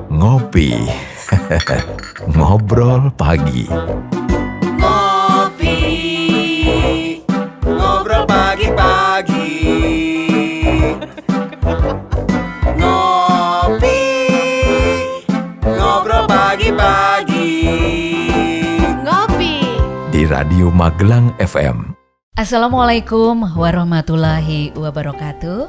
Ngopi. Ngobrol pagi. Ngopi, ngobrol pagi-pagi. Ngopi, ngobrol pagi-pagi. Ngopi Di Radio Magelang FM. Assalamualaikum warahmatullahi wabarakatuh.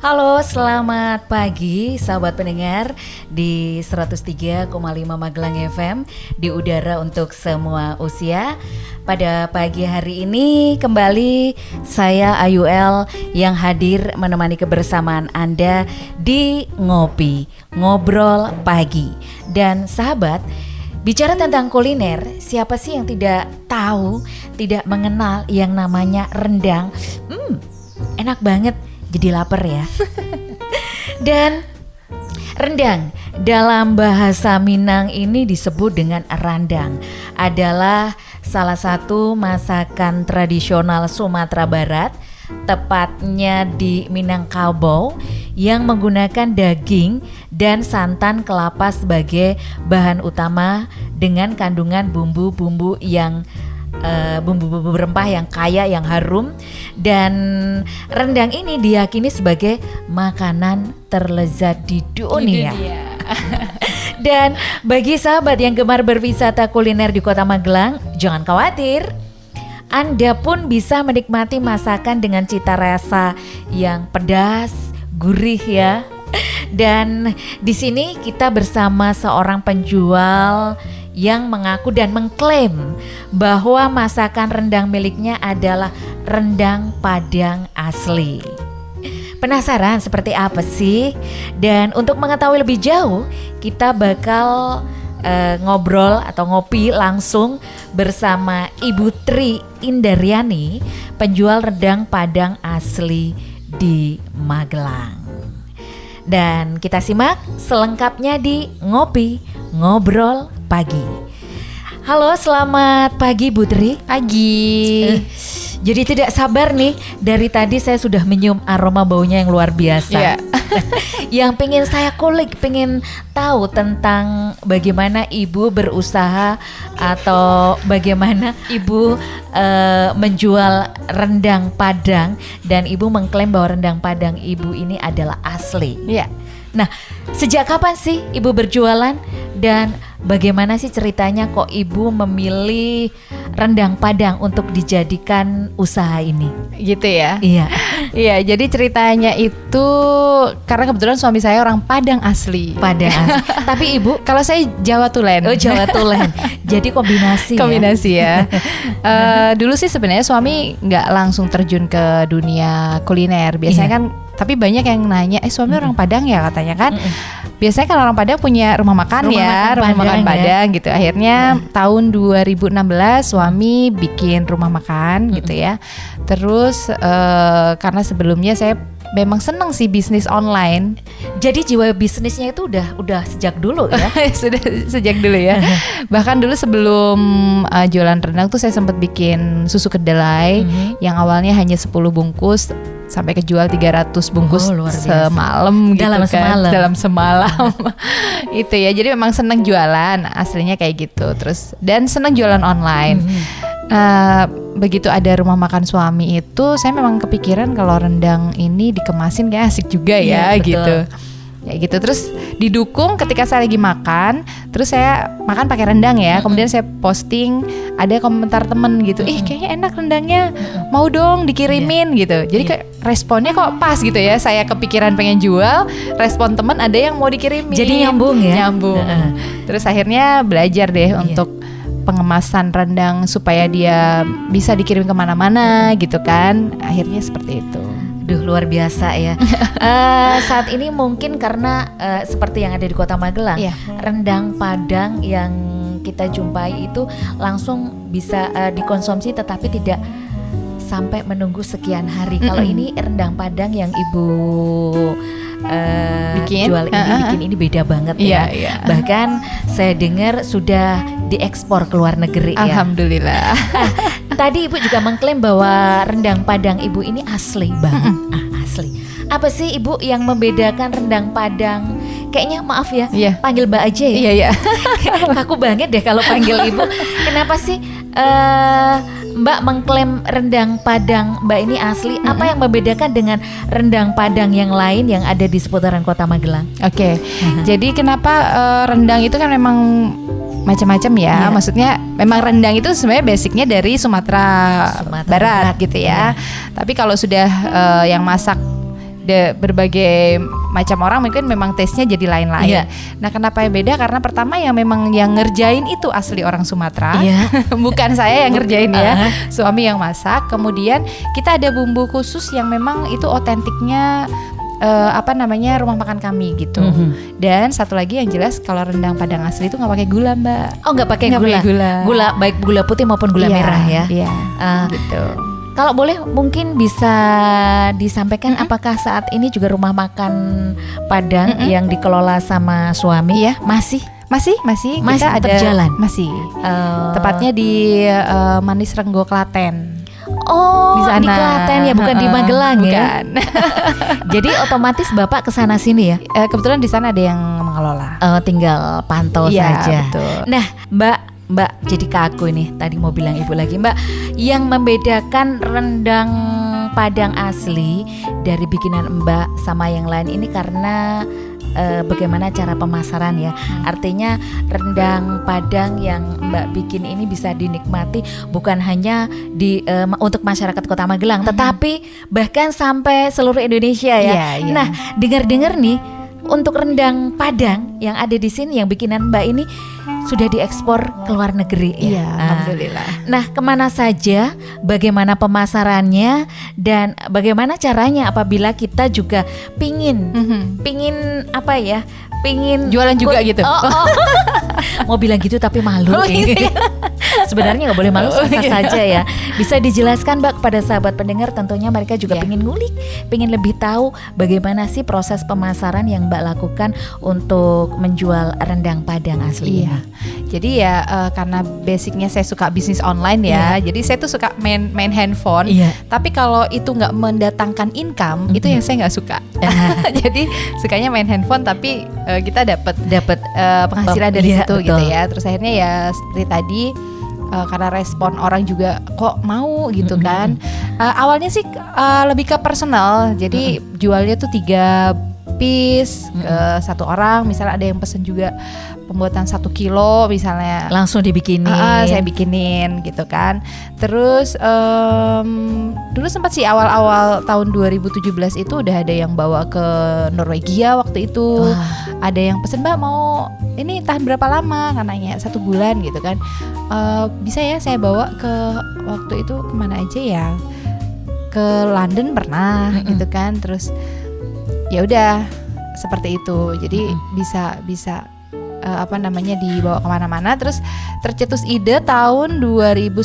Halo, selamat pagi sahabat pendengar di 103,5 Magelang FM di udara untuk semua usia. Pada pagi hari ini kembali saya Ayuel yang hadir menemani kebersamaan Anda di Ngopi, Ngobrol Pagi. Dan sahabat, bicara tentang kuliner, siapa sih yang tidak tahu, tidak mengenal yang namanya rendang? Enak banget. Jadi lapar ya. Dan rendang dalam bahasa Minang ini disebut dengan randang, adalah salah satu masakan tradisional Sumatera Barat, tepatnya di Minangkabau, yang menggunakan daging dan santan kelapa sebagai bahan utama dengan kandungan bumbu-bumbu yang bumbu-bumbu rempah yang kaya, yang harum. Dan rendang ini diyakini sebagai makanan terlezat di dunia. Dan bagi sahabat yang gemar berwisata kuliner di Kota Magelang, jangan khawatir, Anda pun bisa menikmati masakan dengan cita rasa yang pedas, gurih ya. Dan di sini kita bersama seorang penjual yang mengaku dan mengklaim bahwa masakan rendang miliknya adalah rendang Padang asli. Penasaran seperti apa sih? Dan untuk mengetahui lebih jauh, kita bakal ngobrol atau ngopi langsung bersama Ibu Tri Indaryani, penjual rendang Padang asli di Magelang. Dan kita simak selengkapnya di Ngopi Ngobrol Pagi. Halo, selamat pagi Bu Tri. pagi. Jadi tidak sabar nih, dari tadi saya sudah menyium aroma baunya yang luar biasa. Iya. Yang pengen saya kulik, pengen tahu tentang bagaimana Ibu berusaha atau bagaimana Ibu menjual rendang Padang, dan Ibu mengklaim bahwa rendang Padang Ibu ini adalah asli. Iya. Nah, sejak kapan sih Ibu berjualan dan bagaimana sih ceritanya kok Ibu memilih rendang Padang untuk dijadikan usaha ini? Gitu ya. Iya. Iya, jadi ceritanya itu karena kebetulan suami saya orang Padang asli. Padang asli. Tapi Ibu, Kalau saya Jawa Tulen. oh Jawa Tulen. Jadi kombinasi. Kombinasi ya. Dulu sih sebenarnya suami nggak langsung terjun ke dunia kuliner. Biasanya Iya. kan, tapi banyak yang nanya, suami orang Padang ya katanya kan. Biasanya kan orang Padang punya rumah makan rumah makan Padang gitu. Akhirnya tahun 2016 suami bikin rumah makan gitu ya. Terus karena sebelumnya saya memang seneng sih bisnis online. Jadi jiwa bisnisnya itu udah sejak dulu ya. Sudah sejak dulu ya. Bahkan dulu sebelum jualan rendang tuh saya sempat bikin susu kedelai yang awalnya hanya 10 bungkus sampai kejual 300 bungkus luar biasa. semalam gitu Dalam kan. semalam. Dalam semalam. Itu ya. Jadi memang seneng jualan, aslinya kayak gitu. Terus dan seneng jualan online. Begitu ada rumah makan suami itu, saya memang kepikiran kalau rendang ini dikemasin kayak asik juga ya, Iya, betul. gitu. Ya gitu. Terus didukung ketika saya lagi makan, terus saya makan pakai rendang ya. Kemudian saya posting, ada komentar temen gitu, kayaknya enak rendangnya, mau dong dikirimin gitu. Jadi kayak responnya kok pas gitu ya. Saya kepikiran pengen jual, respon temen ada yang mau dikirimin. Jadi nyambung ya? Nyambung. Heeh. Terus akhirnya belajar deh untuk pengemasan rendang supaya dia bisa dikirim kemana-mana gitu kan. Akhirnya seperti itu. Duh, luar biasa ya. Saat ini mungkin karena seperti yang ada di Kota Magelang, Iya. rendang Padang yang kita jumpai itu langsung bisa dikonsumsi, tetapi tidak sampai menunggu sekian hari. Kalau ini rendang Padang yang Ibu jual ini, bikin ini beda banget ya. Iya. Bahkan saya dengar sudah diekspor ke luar negeri ya. Alhamdulillah. Tadi Ibu juga mengklaim bahwa rendang Padang Ibu ini asli banget. Asli. Apa sih Ibu yang membedakan rendang Padang kayaknya maaf ya, Iya. panggil Mbak aja ya. Iya, iya. Kaku banget deh kalau panggil ibu. Kenapa sih Mbak mengklaim rendang Padang Mbak ini asli? Apa yang membedakan dengan rendang Padang yang lain yang ada di seputaran Kota Magelang? Oke. Jadi kenapa rendang itu kan memang macam-macam ya. Iya. Maksudnya memang rendang itu sebenarnya basicnya dari Sumatera Barat gitu ya. Tapi kalau sudah yang masak berbagai macam orang mungkin memang taste-nya jadi lain-lain. Iya. Nah, kenapa yang beda? Karena pertama yang memang yang ngerjain itu asli orang Sumatera. Iya. Bukan saya yang ngerjain ya. Suami yang masak. Kemudian kita ada bumbu khusus yang memang itu otentiknya rumah makan kami gitu. Dan satu lagi yang jelas kalau rendang Padang asli itu nggak pakai gula, Mbak. Oh, nggak pakai Nggak gula. pakai gula. Gula baik gula putih maupun gula Iya, merah ya. Iya. Ah, Gitu. Kalau boleh mungkin bisa disampaikan apakah saat ini juga rumah makan Padang yang dikelola sama suami Iya. masih Masih kita tetap ada jalan? Masih. Tepatnya di Manis Renggo Klaten. Oh, Di sana. di Klaten ya, bukan di Magelang ya. Bukan. Jadi otomatis Bapak kesana sini ya. Kebetulan di sana ada yang mengelola. Tinggal pantau Iya, saja. betul. Nah, Mbak jadi kaku ini. Tadi mau bilang ibu lagi, Mbak. Yang membedakan rendang Padang asli dari bikinan Mbak sama yang lain ini karena bagaimana cara pemasaran ya. Artinya rendang Padang yang Mbak bikin ini bisa dinikmati bukan hanya untuk masyarakat Kota Magelang, tetapi bahkan sampai seluruh Indonesia ya. Iya, iya. Nah, dengar-dengar nih untuk rendang Padang yang ada di sini yang bikinan Mbak ini sudah diekspor ke luar negeri ya. Iya, alhamdulillah. Nah, kemana saja, bagaimana pemasarannya, dan bagaimana caranya apabila kita juga pingin apa ya, pingin Jualan juga gitu. Oh. Mau bilang gitu tapi malu. Oh, gitu ya. Sebenarnya nggak boleh malu, sah-sah iya. saja ya. Bisa dijelaskan Mbak kepada sahabat pendengar, tentunya mereka juga Iya. pingin ngulik, pingin lebih tahu bagaimana sih proses pemasaran yang Mbak lakukan untuk menjual rendang Padang asli. Iya. Jadi ya karena basicnya saya suka bisnis online ya. Jadi saya tuh suka main handphone. Iya. Tapi kalau itu nggak mendatangkan income, itu yang saya nggak suka. Jadi sukanya main handphone tapi kita dapat penghasilan dari Iya, situ betul. gitu ya. Terus akhirnya ya seperti tadi karena respon orang juga kok mau gitu kan. Awalnya sih lebih ke personal. Jadi jualnya tuh 3 piece ke satu orang. Misalnya ada yang pesen juga pembuatan 1 kilo misalnya. Langsung dibikinin. Saya bikinin gitu kan. Terus dulu sempat sih awal-awal tahun 2017 itu udah ada yang bawa ke Norwegia waktu itu. Wah. Ada yang pesen, Mbak mau ini tahan berapa lama? Katanya 1 bulan gitu kan. Bisa ya saya bawa ke waktu itu kemana aja ya? Ke London pernah gitu kan. Terus ya udah seperti itu. Jadi bisa dibawa kemana-mana. Terus tercetus ide tahun 2019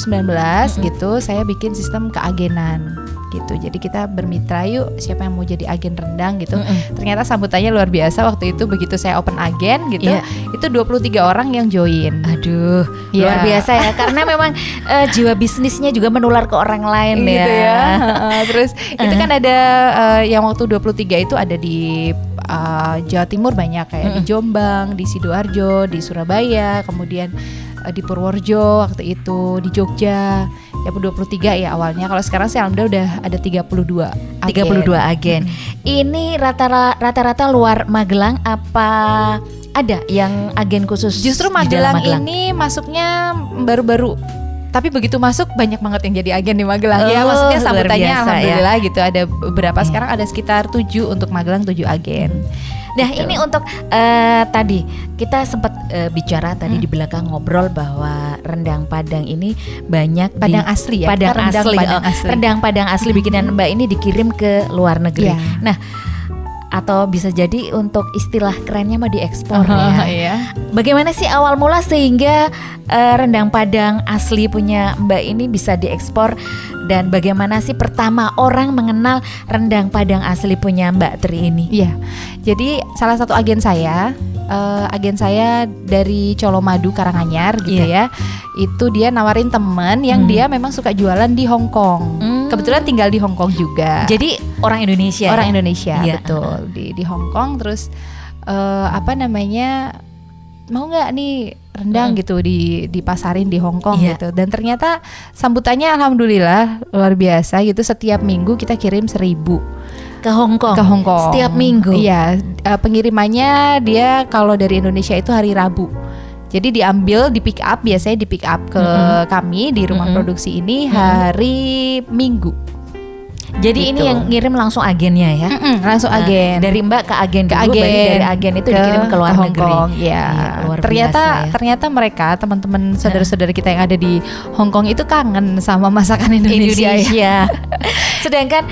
gitu, saya bikin sistem keagenan gitu. Jadi kita bermitra, yuk siapa yang mau jadi agen rendang gitu. Ternyata sambutannya luar biasa waktu itu, begitu saya open agen gitu. Iya. Itu 23 orang yang join. Aduh, Iya. luar biasa ya. Karena memang jiwa bisnisnya juga menular ke orang lain Gitu ya. Terus itu kan ada yang waktu 23 itu ada di Jawa Timur banyak, kayak di Jombang, di Sidoarjo, di Surabaya, kemudian di Purworejo waktu itu, di Jogja. Ya 23 ya awalnya. Kalau sekarang sih alhamdulillah udah ada 32 agen. 32 agen. Ini rata-rata luar Magelang apa ada yang agen khusus? Justru di dalam Magelang ini masuknya baru-baru. Tapi begitu masuk banyak banget yang jadi agen di Magelang. Ya Oh, maksudnya luar sambutannya biasa, alhamdulillah gitu. Ada beberapa, sekarang ada sekitar 7 untuk Magelang, 7 agen. Nah Gitu. ini untuk tadi kita sempat bicara tadi di belakang ngobrol bahwa rendang Padang ini banyak Padang asli ya, Padang rendang asli, Padang asli. rendang Padang asli bikinan Mbak ini dikirim ke luar negeri. Iya. Nah, atau bisa jadi untuk istilah kerennya mah diekspor ya. Iya. Bagaimana sih awal mula sehingga rendang Padang asli punya Mbak ini bisa diekspor, dan bagaimana sih pertama orang mengenal rendang Padang asli punya Mbak Tri ini? Iya. Jadi salah satu agen saya dari Colomadu Karanganyar gitu ya. Itu dia nawarin temen yang dia memang suka jualan di Hong Kong. Kebetulan tinggal di Hong Kong juga. Jadi orang Indonesia. Orang ya? Indonesia, Iya. betul, di Hong Kong. Terus apa namanya, mau nggak nih rendang gitu dipasarin di Hong Kong Iya. gitu. Dan ternyata sambutannya alhamdulillah luar biasa gitu. Setiap minggu kita kirim 1000 Ke Hong Kong. ke Hong Kong Setiap minggu. Iya, pengirimannya dia kalau dari Indonesia itu hari Rabu. Jadi diambil, di pick up, biasanya di pick up ke kami di rumah produksi ini hari Minggu. Jadi ini Gitu. yang ngirim langsung agennya ya. Langsung agen. Dari Mbak ke agen ke dulu, agen, baru dari agen itu dikirim ke luar Hong negeri. Kong, ya. Iya, luar ternyata biasa ya. ternyata mereka teman-teman saudara-saudara kita yang ada di Hong Kong itu kangen sama masakan Indonesia. Ya. Sedangkan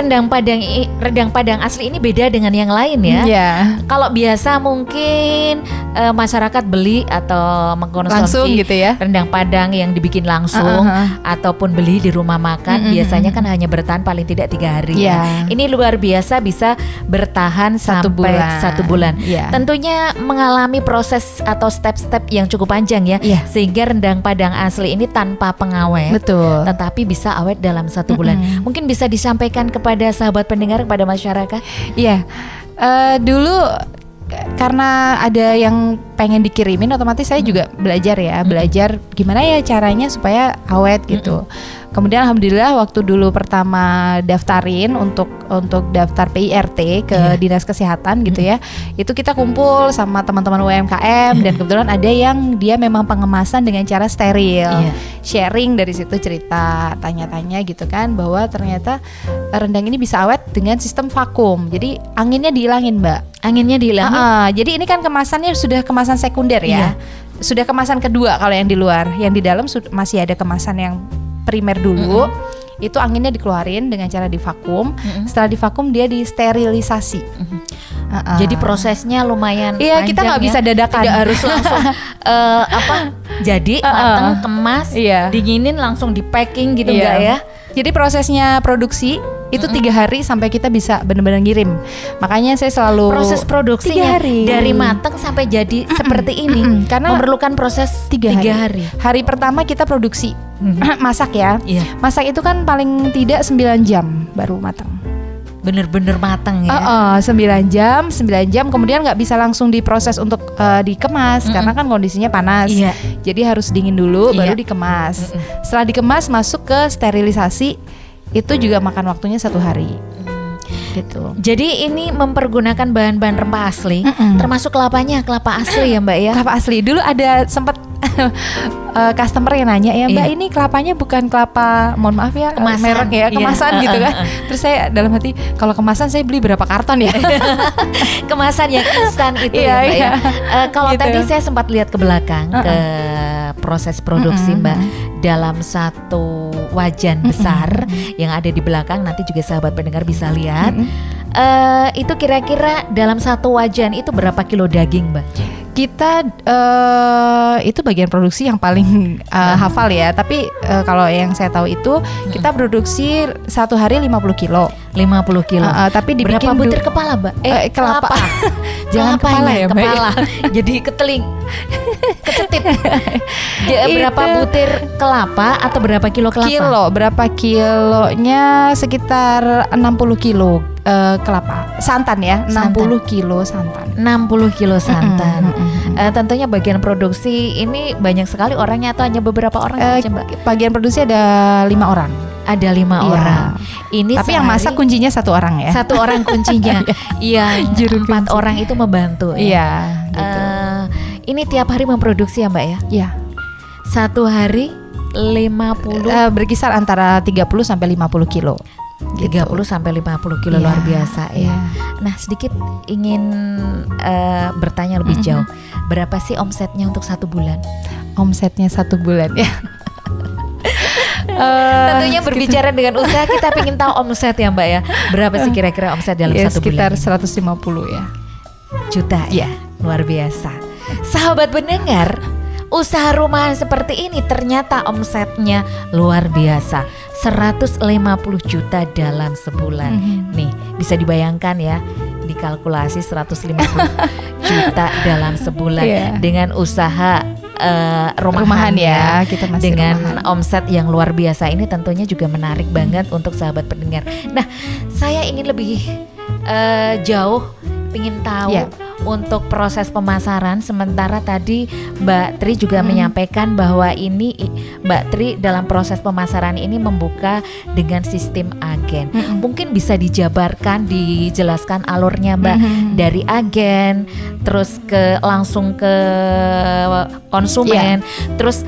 rendang Padang asli ini beda dengan yang lain ya. Iya. Kalau biasa mungkin masyarakat beli atau mengkonsumsi Langsung gitu ya. rendang Padang yang dibikin langsung ataupun beli di rumah makan, biasanya kan hanya bertahan paling tidak 3 hari. Iya. Ya. Ini luar biasa bisa bertahan Satu sampai bulan. 1 bulan. Iya. Tentunya mengalami proses atau step-step yang cukup panjang ya, Iya. sehingga rendang Padang asli ini tanpa pengawet, Betul. tetapi bisa awet dalam 1 bulan. Mungkin bisa disampaikan kepada sahabat pendengar, kepada masyarakat. Iya. Dulu karena ada yang pengen dikirimin, otomatis saya juga belajar gimana ya caranya supaya awet gitu. Kemudian alhamdulillah waktu dulu pertama daftarin untuk daftar PIRT ke Dinas Kesehatan gitu ya. Itu kita kumpul sama teman-teman UMKM dan kebetulan ada yang dia memang pengemasan dengan cara steril. Iya. Sharing dari situ, cerita, tanya-tanya gitu kan, bahwa ternyata rendang ini bisa awet dengan sistem vakum. Jadi anginnya dihilangin, Mbak. Anginnya dihilangin. Jadi ini kan kemasannya sudah kemasan sekunder ya. Sudah kemasan kedua kalau yang di luar. Yang di dalam masih ada kemasan yang primer dulu. Itu anginnya dikeluarin dengan cara divakum. Setelah divakum dia disterilisasi. Jadi prosesnya lumayan Iya, panjang kita nggak ya. bisa dadakan. Tidak harus langsung jadi matang, kemas, Iya. dinginin langsung di packing gitu enggak ya? Jadi prosesnya produksi itu 3 hari sampai kita bisa benar-benar ngirim. Makanya saya selalu Proses 3 produksinya hari. dari matang sampai jadi seperti ini Karena memerlukan proses 3 hari. Hari pertama kita produksi, masak ya. Iya. Masak itu kan paling tidak 9 jam baru matang. Bener-bener matang ya. 9 jam kemudian nggak bisa langsung diproses untuk dikemas karena kan kondisinya panas. Iya. Jadi harus dingin dulu baru Iya. dikemas. Setelah dikemas masuk ke sterilisasi, itu juga makan waktunya 1 hari. Gitu. Jadi ini mempergunakan bahan-bahan rempah asli, termasuk kelapa asli ya Mbak ya. Kelapa asli. Dulu ada sempat customer yang nanya ya, Mbak, Iya. ini kelapanya bukan kelapa, mohon maaf ya, Kemasan. merek ya, Iya. kemasan gitu kan. Terus saya dalam hati, kalau kemasan saya beli berapa karton ya? Kemasan yang instan itu Iya, ya Mbak iya. ya. Kalau Gitu. tadi saya sempat lihat ke belakang ke proses produksi Mbak dalam satu wajan besar yang ada di belakang, nanti juga sahabat pendengar bisa lihat. Itu kira-kira dalam satu wajan itu berapa kilo daging Mbak? Kita itu bagian produksi yang paling hafal ya. Tapi kalau yang saya tahu itu kita produksi 1 hari 50 kilo. 50 kilo. Tapi dibikin berapa butir kepala Mbak? kelapa. Jangan kepala ya, Mbak. Kepala. Jadi keteling. Kecetip. Berapa Itu. butir kelapa atau berapa kilo kelapa? Berapa kilonya? Sekitar 60 kilo kelapa. Santan ya, 60 kilo santan. 60 kilo santan. Tentunya bagian produksi ini banyak sekali orangnya atau hanya beberapa orang saja Mbak? Bagian produksi ada 5 orang. Ada 5 Iya. orang. Ini Tapi yang sehari masak kuncinya 1 orang ya. 1 orang kuncinya. Yang Juru 4 kunci. orang itu membantu ya. Iya, gitu. Ini tiap hari memproduksi ya Mbak ya? Iya. 1 hari 50 Berkisar antara 30 sampai 50 kilo. 30 sampai 50 kilo Iya, luar biasa ya. iya. Nah, sedikit ingin bertanya lebih jauh. Berapa sih omsetnya untuk 1 bulan? Omsetnya 1 bulan ya. Tentunya berbicara dengan usaha kita ingin tahu omset ya Mbak ya. Berapa sih kira-kira omset dalam Ya, 1 sekitar bulan? 150 ya. Juta ya. Luar biasa. Sahabat pendengar, usaha rumahan seperti ini ternyata omsetnya luar biasa. 150 juta dalam sebulan. Nih, bisa dibayangkan ya, dikalkulasi 150 juta dalam sebulan Iya. dengan usaha Rumahan ya, kita masih dengan rumahan. omset yang luar biasa ini tentunya juga menarik banget untuk sahabat pendengar. Nah, saya ingin lebih jauh ingin tahu Ya. untuk proses pemasaran. Sementara tadi Mbak Tri juga menyampaikan bahwa ini Mbak Tri dalam proses pemasaran ini membuka dengan sistem agen. Mungkin bisa dijabarkan, dijelaskan alurnya Mbak, dari agen terus langsung ke konsumen. Terus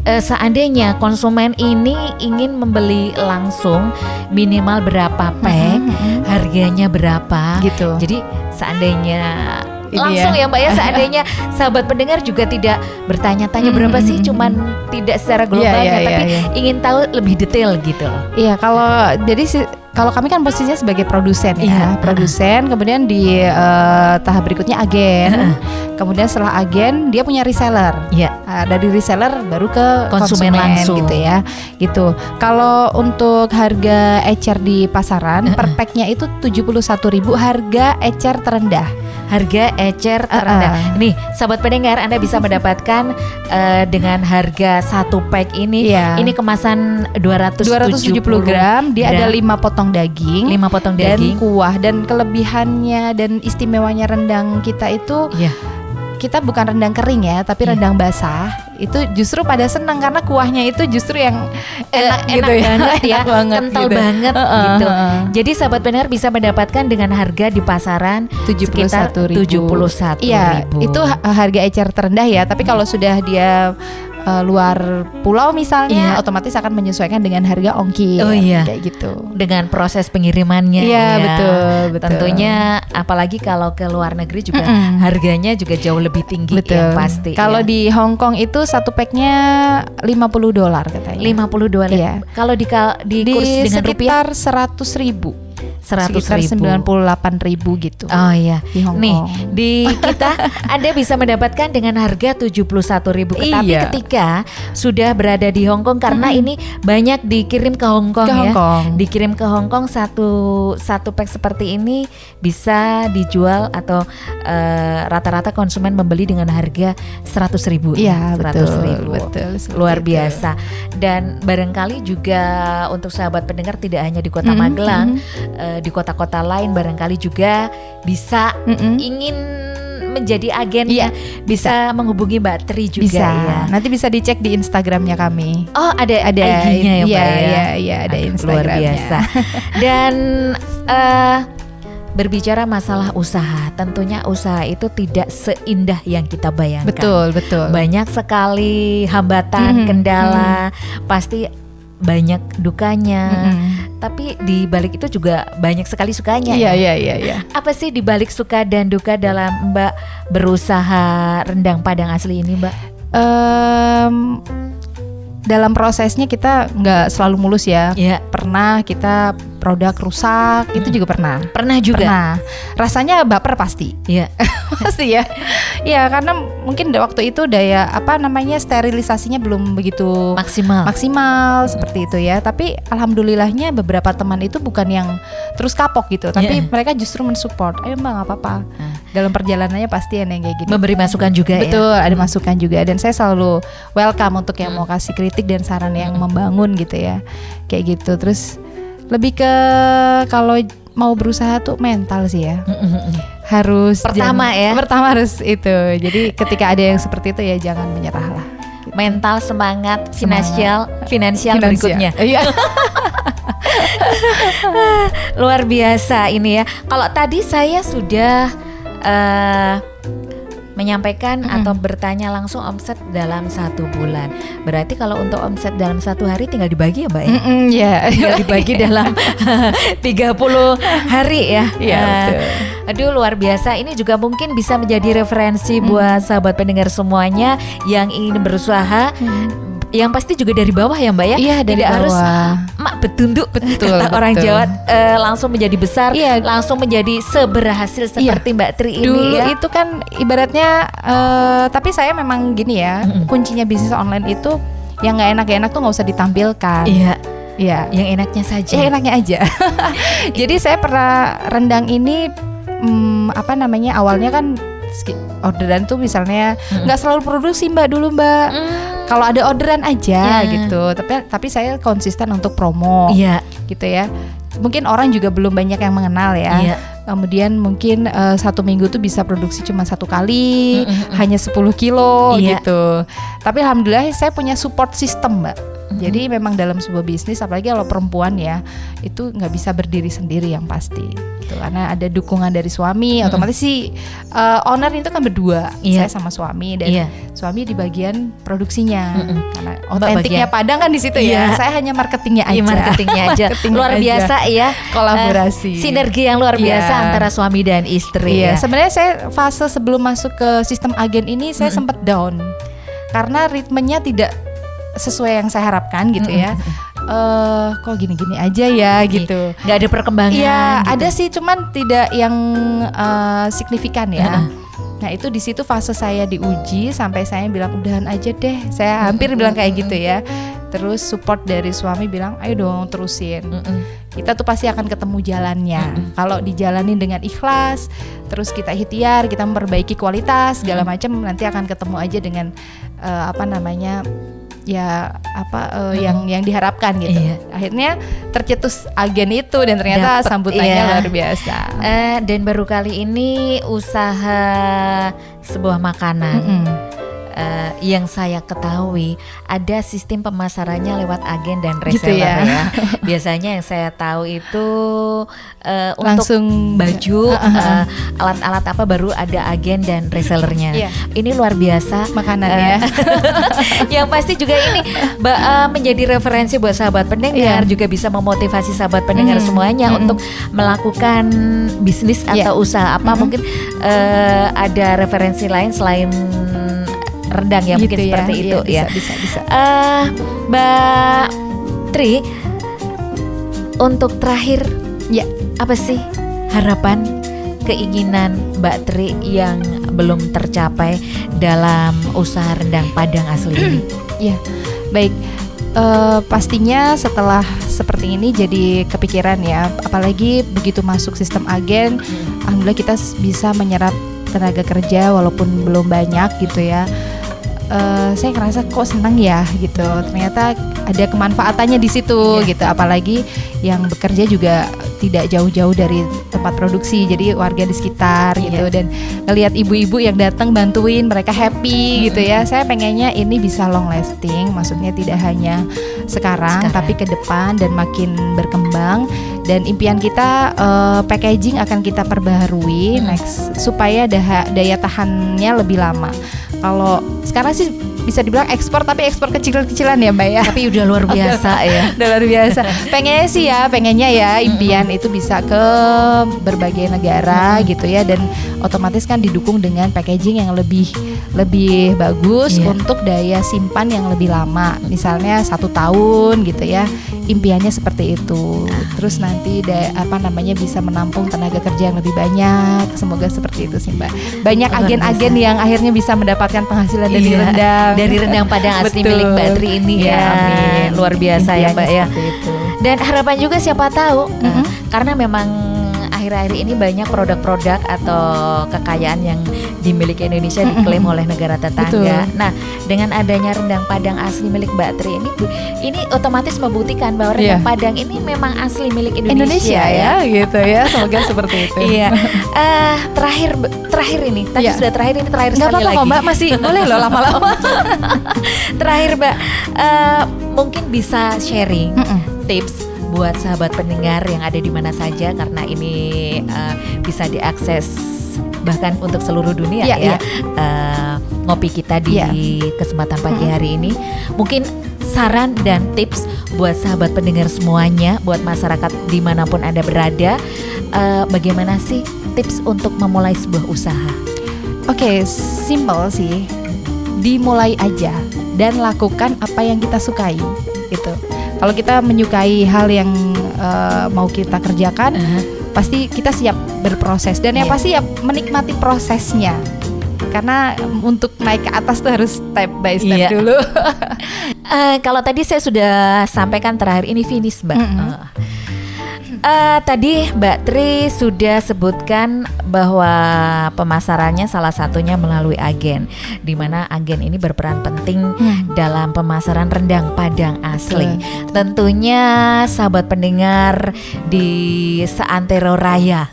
seandainya konsumen ini ingin membeli langsung, minimal berapa pack, harganya berapa Gitu. Jadi seandainya Ini langsung ya. ya Mbak ya, seandainya sahabat pendengar juga tidak bertanya-tanya berapa sih, cuman tidak secara globalnya, tapi ingin tahu lebih detail gitu loh. Iya, kalau kami kan posisinya sebagai produsen Iya. ya, produsen, kemudian di tahap berikutnya agen, kemudian setelah agen dia punya reseller. Iya. Dari reseller baru ke Konsumen langsung. gitu ya, gitu. Kalau untuk harga ecer di pasaran per packnya itu 71.000 harga ecer terendah. Harga ecer terendah. Nih, sahabat pendengar, Anda bisa mendapatkan dengan harga satu pack ini. Iya. Ini kemasan 270 gram, dia ada 5 potong daging, 5 potong dan daging. kuah. Dan kelebihannya dan istimewanya rendang kita itu, Iya. kita bukan rendang kering ya, tapi rendang basah. Itu justru pada senang karena kuahnya itu justru yang enak gitu ya. banget ya, Enak banget kental gitu. banget gitu. Jadi sahabat pendengar bisa mendapatkan dengan harga di pasaran sekitar 71.000. Iya, itu harga ecer terendah ya. Tapi kalau sudah dia luar pulau misalnya, otomatis akan menyesuaikan dengan harga ongkir. Oh iya. Kayak gitu. Dengan proses pengirimannya. Iya, ya. betul. Tentunya apalagi kalau ke luar negeri juga harganya juga jauh lebih tinggi yang pasti. Kalau ya. di Hong Kong itu satu packnya $50 katanya. $50. Iya. Kalau di kurs dengan rupiah sekitar 100.000. 100.000. 98.000 gitu. Oh iya. Di Hong Nih, Kong. di kita Anda bisa mendapatkan dengan harga 71.000. Tapi Iya. ketika sudah berada di Hong Kong, karena ini banyak dikirim ke Hong Kong Ke ya. Hong Kong. Dikirim ke Hong Kong satu pack seperti ini bisa dijual atau rata-rata konsumen membeli dengan harga 100.000. Iya, betul, 100.000. betul, seperti Luar itu. biasa. Dan barangkali juga untuk sahabat pendengar tidak hanya di Kota Magelang, di kota-kota lain barangkali juga bisa ingin menjadi agen, Iya, bisa menghubungi Mbak Tri juga Bisa. ya. Nanti bisa dicek di Instagramnya kami. Oh, ada IG-nya ya, Mbak ya. Iya, ada Aduh, Instagramnya. luar biasa. Dan berbicara masalah usaha, tentunya usaha itu tidak seindah yang kita bayangkan. Betul. Banyak sekali hambatan, kendala, pasti banyak dukanya. Tapi di balik itu juga banyak sekali sukanya. Iya. Apa sih di balik suka dan duka dalam Mbak berusaha rendang Padang asli ini, Mbak? Dalam prosesnya kita nggak selalu mulus ya. Iya. Pernah kita produk rusak, itu juga pernah. Pernah juga. Pernah. Rasanya baper pasti. Iya. Pasti ya. Iya, karena mungkin waktu itu daya sterilisasinya belum begitu maksimal seperti itu ya. Tapi alhamdulillahnya beberapa teman itu bukan yang terus kapok gitu, tapi mereka justru mensupport. Ayo Mbak, nggak apa-apa. Dalam perjalanannya pasti ada yang kayak gini. Memberi masukan juga. Betul, ya. ada masukan juga, dan saya selalu welcome untuk yang mau kasih kritik dan saran yang membangun gitu ya. Kayak gitu. Terus lebih ke kalau mau berusaha tuh mental sih ya. Harus Pertama harus itu. Jadi ketika ada yang seperti itu ya jangan menyerah lah. Mental, semangat. Finansial berikutnya. Iya. Luar biasa ini ya. Kalau tadi saya sudah menyampaikan atau bertanya langsung omset dalam 1 bulan. Berarti kalau untuk omset dalam 1 hari tinggal dibagi ya Mbak ya? Iya. Tinggal dibagi dalam 30 hari ya. Iya, betul. Aduh, luar biasa. Ini juga mungkin bisa menjadi referensi buat sahabat pendengar semuanya yang ingin berusaha. Yang pasti juga dari bawah ya Mbak ya. Iya, dari Tidak harus bawah. mak betunduk, Betul, kata orang betul. Jawa, langsung menjadi besar, Iya. langsung menjadi seberhasil seperti Mbak Tri ini Dulu ya. itu kan ibaratnya tapi saya memang gini ya, kuncinya bisnis online itu yang nggak enak tuh nggak usah ditampilkan. Iya. Iya. Yang enaknya saja. Enaknya aja. Jadi saya pernah rendang ini awalnya kan orderan tuh misalnya nggak selalu produksi Mbak dulu Mbak. Kalau ada orderan aja gitu. Tapi saya konsisten untuk promo. Iya. Gitu ya. Mungkin orang juga belum banyak yang mengenal ya. Iya. Kemudian mungkin 1 minggu tuh bisa produksi cuma 1 kali, hanya 10 kilo Iya. gitu. Tapi alhamdulillah saya punya support system, Mbak. Jadi memang dalam sebuah bisnis, apalagi kalau perempuan ya, itu nggak bisa berdiri sendiri yang pasti. Gitu. Karena ada dukungan dari suami, otomatis si owner itu kan berdua, Iya. saya sama suami dan Iya. suami di bagian produksinya. Karena Mbak otentiknya bagian- Padang kan di situ Iya. ya. Saya hanya marketingnya aja. Iya, marketingnya aja. Marketingnya Luar aja. biasa ya. Kolaborasi. Sinergi yang luar biasa Iya. antara suami dan istri Iya, ya. sebenarnya saya fase sebelum masuk ke sistem agen ini saya sempat down karena ritmenya tidak sesuai yang saya harapkan gitu ya. Kok gini-gini aja ya gitu. Nggak ada perkembangan. Iya, gitu. ada sih, cuman tidak yang signifikan ya. Nah itu di situ fase saya diuji sampai saya bilang udahan aja deh. Saya hampir bilang kayak gitu ya. Terus support dari suami bilang ayo dong terusin. Kita tuh pasti akan ketemu jalannya. Kalau dijalanin dengan ikhlas, terus kita ikhtiar, kita memperbaiki kualitas segala macam, nanti akan ketemu aja dengan yang diharapkan gitu. Iya. Akhirnya tercetus agen itu dan ternyata Dapet, sambutannya iya. luar biasa. Dan baru kali ini usaha sebuah makanan. Yang saya ketahui ada sistem pemasarannya lewat agen dan Gitu reseller ya. ya. Biasanya yang saya tahu itu Langsung untuk baju, alat-alat apa baru ada agen dan resellernya. Iya. Ini luar biasa Makanan ya. Yang pasti juga ini menjadi referensi buat sahabat pendengar, Iya. juga bisa memotivasi sahabat pendengar semuanya untuk melakukan bisnis Iya. atau usaha apa. Mungkin ada referensi lain selain rendang ya, mungkin Gitu ya. seperti itu Iya, ya. bisa. Mbak Tri, untuk terakhir Ya. apa sih harapan, keinginan Mbak Tri yang belum tercapai dalam usaha rendang Padang asli ini? Ya, baik. Pastinya setelah seperti ini jadi kepikiran ya. Apalagi begitu masuk sistem agen, alhamdulillah kita bisa menyerap tenaga kerja walaupun belum banyak gitu ya. Saya ngerasa kok senang ya gitu. Ternyata ada kemanfaatannya di situ gitu. Apalagi yang bekerja juga tidak jauh-jauh dari tempat produksi, jadi warga di sekitar gitu. Dan ngelihat ibu-ibu yang datang bantuin, mereka happy gitu ya. Saya pengennya ini bisa long lasting, maksudnya tidak hanya sekarang tapi ke depan dan makin berkembang. Dan impian kita packaging akan kita perbaharui next supaya daya tahannya lebih lama. Kalau sekarang sih bisa dibilang ekspor, tapi ekspor kecil-kecilan ya Mbak ya. Tapi udah luar biasa ya. Udah luar biasa. Pengennya ya impian itu bisa ke berbagai negara gitu ya, dan otomatis kan didukung dengan packaging yang lebih bagus untuk daya simpan yang lebih lama. Misalnya 1 tahun gitu ya. Impiannya seperti itu. Terus nanti bisa menampung tenaga kerja yang lebih banyak. Semoga seperti itu sih Mbak. Banyak Luar agen-agen biasa. yang akhirnya bisa mendapatkan penghasilan dari Iya, rendang. dari rendang Padang asli Betul. milik Mbak Tri ini Ya, ya. amin. Luar biasa ya Impiannya Mbak ya. seperti itu. Dan harapan juga siapa tahu karena memang akhir-akhir ini banyak produk-produk atau kekayaan yang dimiliki Indonesia diklaim oleh negara tetangga. Betul. Nah, dengan adanya rendang Padang asli milik Mbak Tri ini otomatis membuktikan bahwa rendang Padang ini memang asli milik Indonesia ya gitu ya. Semoga seperti itu. Iya. Terakhir ini, tadi Iya. sudah terakhir, ini terakhir Nggak sekali apa-apa lagi. kok Mbak, masih boleh loh lama-lama. Terakhir Mbak, mungkin bisa sharing tips buat sahabat pendengar yang ada di mana saja, karena ini bisa diakses bahkan untuk seluruh dunia Iya, ya. iya. Ngopi kita di kesempatan pagi hari ini, mungkin saran dan tips buat sahabat pendengar semuanya, buat masyarakat dimanapun Anda berada, bagaimana sih tips untuk memulai sebuah usaha? Oke, simple sih. Dimulai aja dan lakukan apa yang kita sukai gitu. Kalau kita menyukai hal yang mau kita kerjakan, pasti kita siap berproses dan yang pasti ya menikmati prosesnya. Karena untuk naik ke atas tuh harus step by step dulu. Kalau tadi saya sudah sampaikan terakhir ini finish Mbak. Tadi Mbak Tri sudah sebutkan bahwa pemasarannya salah satunya melalui agen, di mana agen ini berperan penting dalam pemasaran rendang Padang asli. Tentunya sahabat pendengar di seantero raya,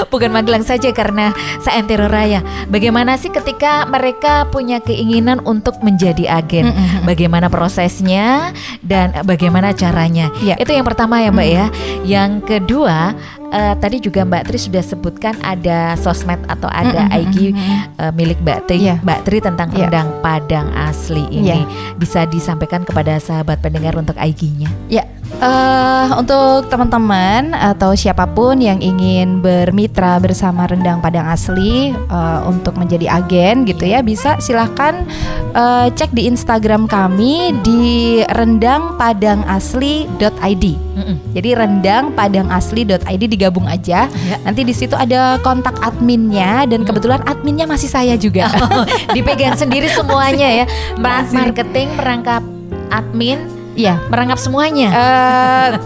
bukan Magelang saja karena seantero raya. Bagaimana sih ketika mereka punya keinginan untuk menjadi agen? Bagaimana prosesnya dan bagaimana caranya? Ya. Itu yang pertama ya Mbak ya. Yang kedua, tadi juga Mbak Tri sudah sebutkan ada sosmed atau ada IG milik Mbak Tri, Yeah. Mbak Tri tentang Yeah. rendang Padang asli ini. Bisa disampaikan kepada sahabat pendengar untuk IG-nya. Ya, untuk teman-teman atau siapapun yang ingin bermitra bersama Rendang Padang Asli untuk menjadi agen gitu ya, bisa silahkan cek di Instagram kami di rendangpadangasli.id. Jadi rendangpadangasli.id digabung aja. Ya. Nanti di situ ada kontak adminnya dan kebetulan adminnya masih saya juga. Dipegang sendiri semuanya ya. Masih. Marketing, merangkap admin, Iya. merangkap semuanya.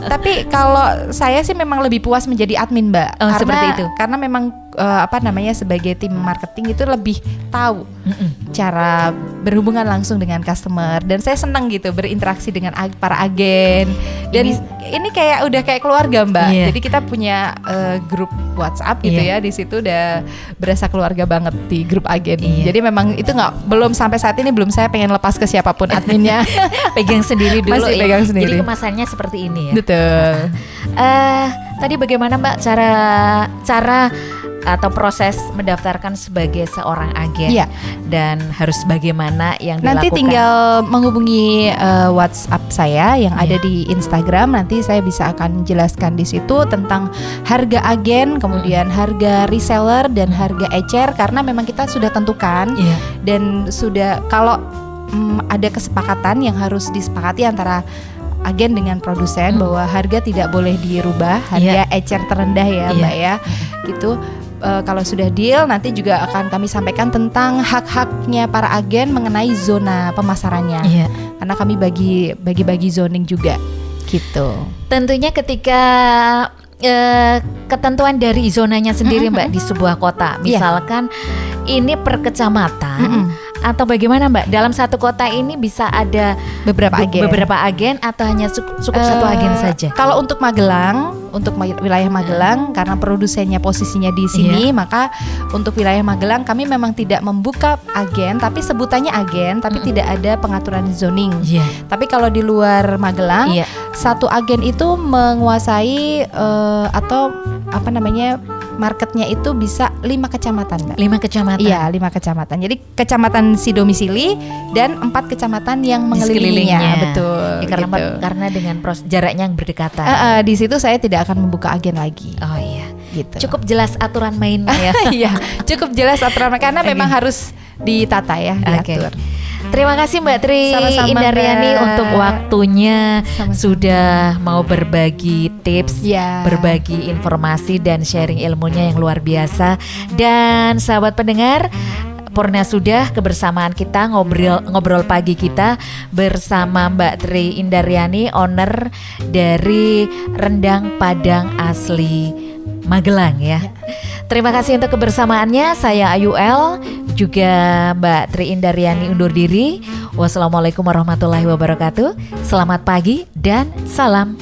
Tapi kalau saya sih memang lebih puas menjadi admin, Mbak. Oh, seperti itu. Karena memang sebagai tim marketing itu lebih tahu cara berhubungan langsung dengan customer, dan saya senang gitu berinteraksi dengan para agen. Dan ini kayak udah kayak keluarga, Mbak. Iya. Jadi kita punya grup WhatsApp gitu Iya. ya. Di situ udah berasa keluarga banget di grup agen. Iya. Jadi memang itu belum sampai saat ini belum saya pengen lepas ke siapapun adminnya. Pegang sendiri dulu Masih ya. pegang sendiri. Jadi kemasannya seperti ini ya. Betul. Tadi bagaimana Mbak cara atau proses mendaftarkan sebagai seorang agen, Iya. dan harus bagaimana yang Nanti dilakukan? tinggal menghubungi WhatsApp saya yang ada Iya. di Instagram. Nanti saya bisa akan jelaskan di situ tentang harga agen, kemudian harga reseller dan harga ecer, karena memang kita sudah tentukan Iya. dan sudah kalau ada kesepakatan yang harus disepakati antara agen dengan produsen bahwa harga tidak boleh dirubah, harga ecer terendah ya, Iya. Mbak ya. Gitu. Kalau sudah deal, nanti juga akan kami sampaikan tentang hak-haknya para agen mengenai zona pemasarannya. Iya. Karena kami bagi zoning juga, gitu. Tentunya ketika ketentuan dari zonanya sendiri Mbak di sebuah kota, misalkan ini per kecamatan atau bagaimana Mbak? Dalam satu kota ini bisa ada beberapa agen atau hanya cukup satu agen saja? Kalau untuk Magelang, untuk wilayah Magelang, karena produsennya posisinya di sini, maka untuk wilayah Magelang kami memang tidak membuka agen, tapi sebutannya agen, tapi tidak ada pengaturan zoning. Iya. Tapi kalau di luar Magelang, Iya. satu agen itu menguasai marketnya itu bisa 5 kecamatan, Mbak. 5 kecamatan. Iya, 5 kecamatan. Jadi kecamatan si domisili dan 4 kecamatan yang Di mengelilingnya. sekelilingnya. Betul. Ya, karena gitu. karena dengan jaraknya yang berdekatan. Di situ saya tidak akan membuka agen lagi. Oh iya. Gitu. Cukup jelas aturan mainnya ya. Iya, cukup jelas aturan karena Oke. memang harus ditata ya, Oke. diatur. Terima kasih Mbak Tri Sama-sama, Indaryani Mbak. untuk waktunya. Sama-sama. Sudah mau berbagi tips, Ya. berbagi informasi dan sharing ilmunya yang luar biasa. Dan sahabat pendengar, purna sudah kebersamaan kita, ngobrol pagi kita bersama Mbak Tri Indaryani, owner dari Rendang Padang Asli Magelang ya. Terima kasih untuk kebersamaannya. Saya Ayu L, juga Mbak Tri Indaryani undur diri. Wassalamualaikum warahmatullahi wabarakatuh. Selamat pagi dan salam.